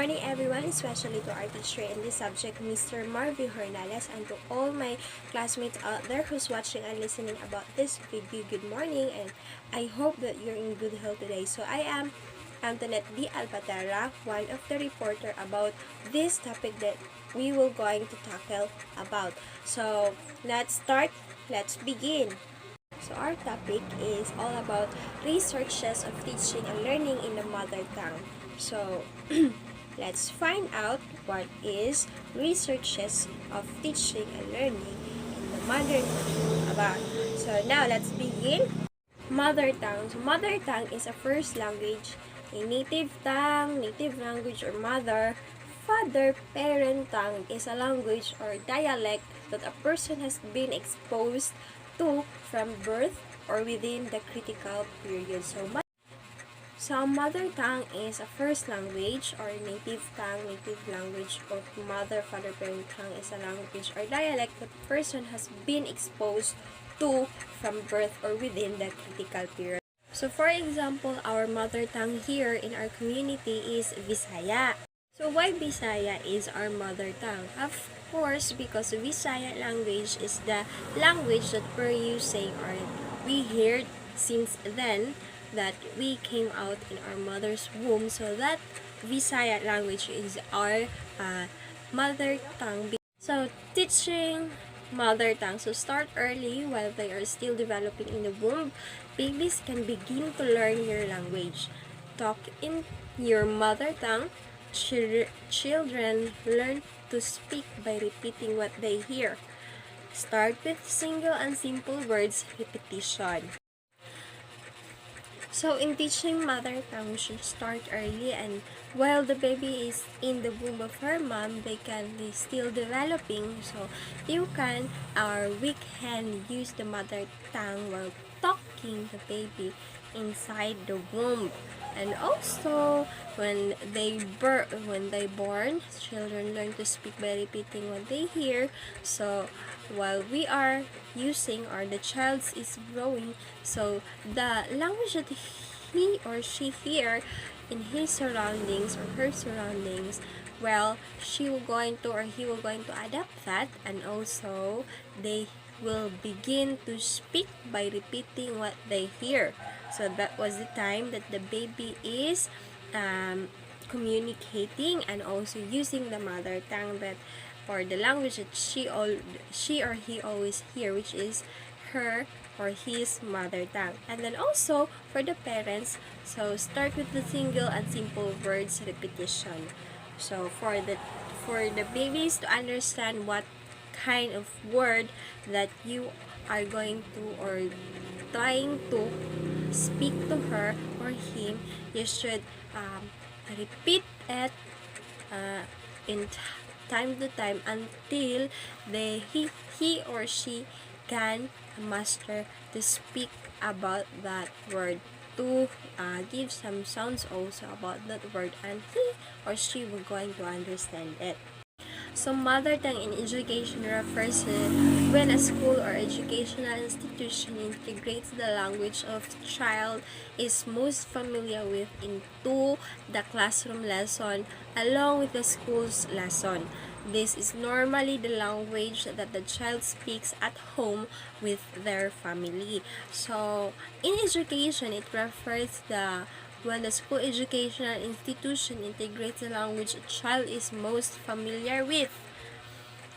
morning everyone, especially to our teacher in this subject, Mr. Marvin Hernales, and to all my classmates out there who's watching and listening about this video. Good morning, and I hope that you're in good health today. So I am Antoinette D. Albatera, one of the reporter about this topic that we will going to tackle about. So let's start, let's begin. So our topic is all about researches of teaching and learning in the mother tongue. So let's find out what is researches of teaching and learning in the mother tongue about. So now let's begin. Mother tongue. So mother tongue is a first language, a native tongue, native language or mother. Father, parent tongue is a language or dialect that a person has been exposed to from birth or within the critical period. So mother tongue is a first language or native tongue, native language of mother, father, parent tongue is a language or dialect that a person has been exposed to from birth or within the critical period. So for example, our mother tongue here in our community is Visaya. So why Visaya is our mother tongue? Of course, because Visaya language is the language that we're using or we heard since then that we came out in our mother's womb. So that Visaya language is our mother tongue. So teaching mother tongue. So start early while they are still developing in the womb. Babies can begin to learn your language. Talk in your mother tongue. Children learn to speak by repeating what they hear. Start with single and simple words repetition. So in teaching mother tongue, we should start early, and while the baby is in the womb of her mom, they still developing. So you can we can use the mother tongue while talking the baby inside the womb. And also when they born, children learn to speak by repeating what they hear. So while we are using or the child is growing, so the language that he or she hear in his surroundings or her surroundings, well, she will going to or he will going to adapt that, and also they will begin to speak by repeating what they hear. So that was the time that the baby is communicating and also using the mother tongue that or the language that she or he always hear, which is her or his mother tongue. And then also for the parents, so start with the single and simple words repetition. So for the babies to understand what kind of word that you are going to or trying to speak to her or him, you should repeat it in time to time until he or she can master to speak about that word, to give some sounds also about that word, and he or she will going to understand it. So mother tongue in education refers to when a school or educational institution integrates the language of the child is most familiar with into the classroom lesson along with the school's lesson. This is normally the language that the child speaks at home with their family. So in education, it refers when the school educational institution integrates the language a child is most familiar with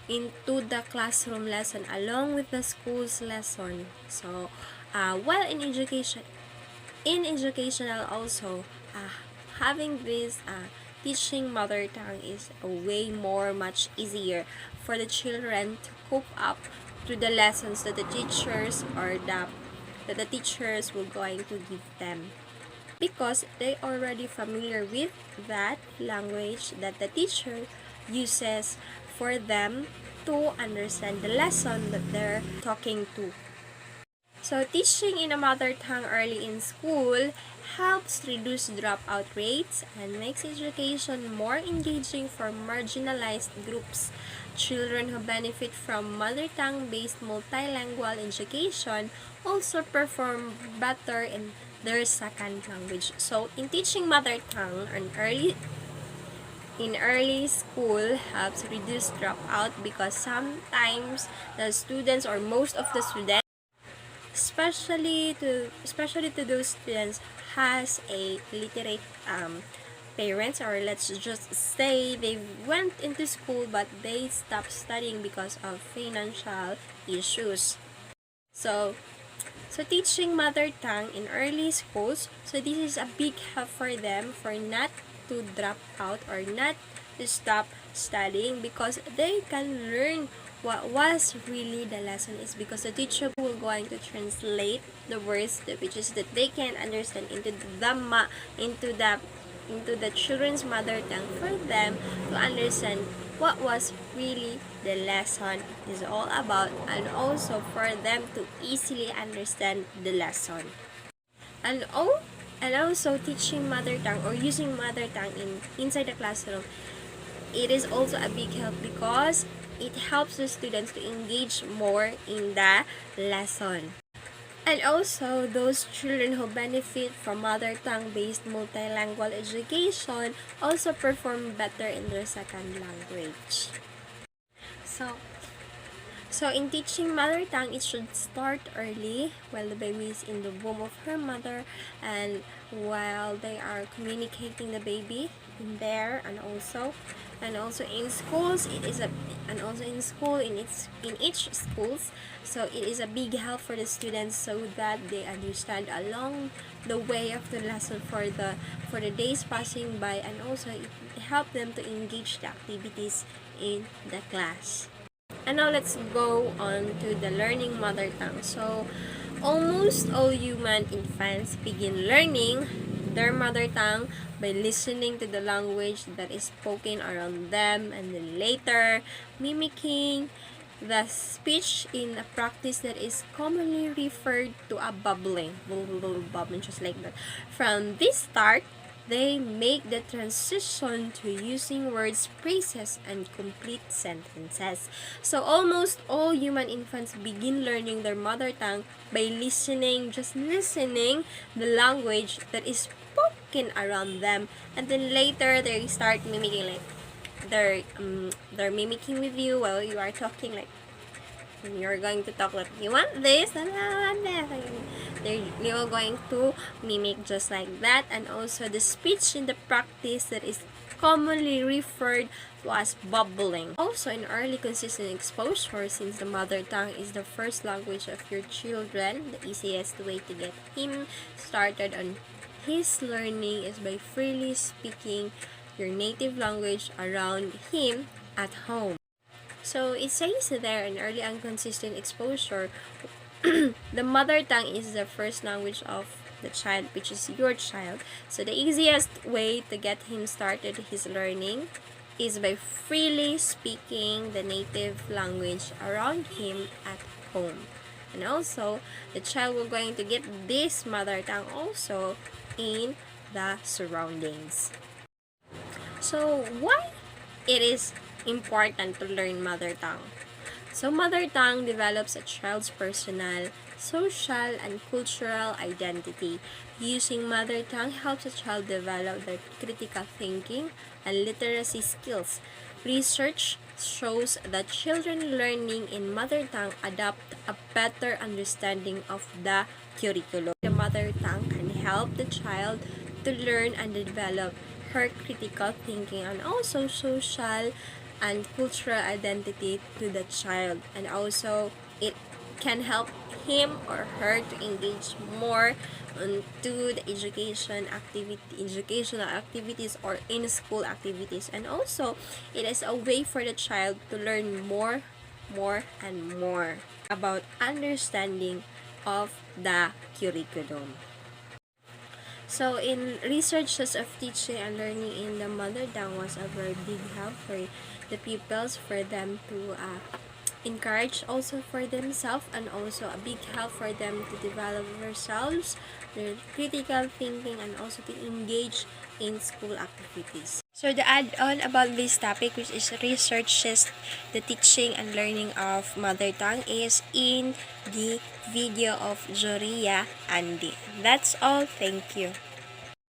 into the classroom lesson along with the school's lesson. So while in educational also, having this teaching mother tongue is a way much easier for the children to cope up to the lessons that the teachers will going to give them, because they already familiar with that language that the teacher uses for them to understand the lesson that they're talking to. So teaching in a mother tongue early in school helps reduce dropout rates and makes education more engaging for marginalized groups. Children who benefit from mother tongue based multilingual education also perform better in their second language. So in teaching mother tongue in early school helps reduce dropout because sometimes the students or most of the students, especially to those students has a literate parents, or let's just say they went into school but they stopped studying because of financial issues. So teaching mother tongue in early schools, so this is a big help for them for not to drop out or not to stop studying, because they can learn what was really the lesson is, because the teacher will going to translate the words which is that they can understand into the children's mother tongue for them to understand what was really the lesson is all about, and also for them to easily understand the lesson. And also teaching mother tongue or using mother tongue inside the classroom, it is also a big help because it helps the students to engage more in the lesson. And also, those children who benefit from mother tongue-based multilingual education also perform better in their second language. So, in teaching mother tongue, it should start early while the baby is in the womb of her mother, and while they are communicating the baby in there, and also in schools it is a and also in school in each schools, so it is a big help for the students so that they understand along the way of the lesson for the days passing by, and also it help them to engage the activities in the class. And now let's go on to the learning mother tongue. So almost all human infants begin learning their mother tongue by listening to the language that is spoken around them, and then later mimicking the speech in a practice that is commonly referred to a bubbling, just like that. From this start, they make the transition to using words, phrases, and complete sentences. So almost all human infants begin learning their mother tongue by just listening the language that is spoken around them, and then later they start mimicking, like they're mimicking with you while you are talking, like when you're going to talk like, you want this, and I want that. You're going to mimic just like that. And also the speech in the practice that is commonly referred to as bubbling. Also, in early consistent exposure, since the mother tongue is the first language of your children, the easiest way to get him started on his learning is by freely speaking your native language around him at home. So it says there in early and consistent exposure, the mother tongue is the first language of the child, which is your child. So the easiest way to get him started his learning is by freely speaking the native language around him at home. And also, the child will going to get this mother tongue also in the surroundings. So why it is important to learn mother tongue? So mother tongue develops a child's personal, social, and cultural identity. Using mother tongue helps a child develop their critical thinking and literacy skills. Research shows that children learning in mother tongue adopt a better understanding of the curriculum. The mother tongue can help the child to learn and develop her critical thinking and also social and cultural identity to the child, and also it can help him or her to engage more into the educational activities or in school activities, and also it is a way for the child to learn more and more about understanding of the curriculum. So, in researches of teaching and learning in the mother tongue was a very big help for the pupils, for them to encourage also for themselves, and also a big help for them to develop themselves, their critical thinking, and also to engage in school activities. So the add-on about this topic, which is researches the teaching and learning of mother tongue, is in the video of Joria Andy. That's all. Thank you.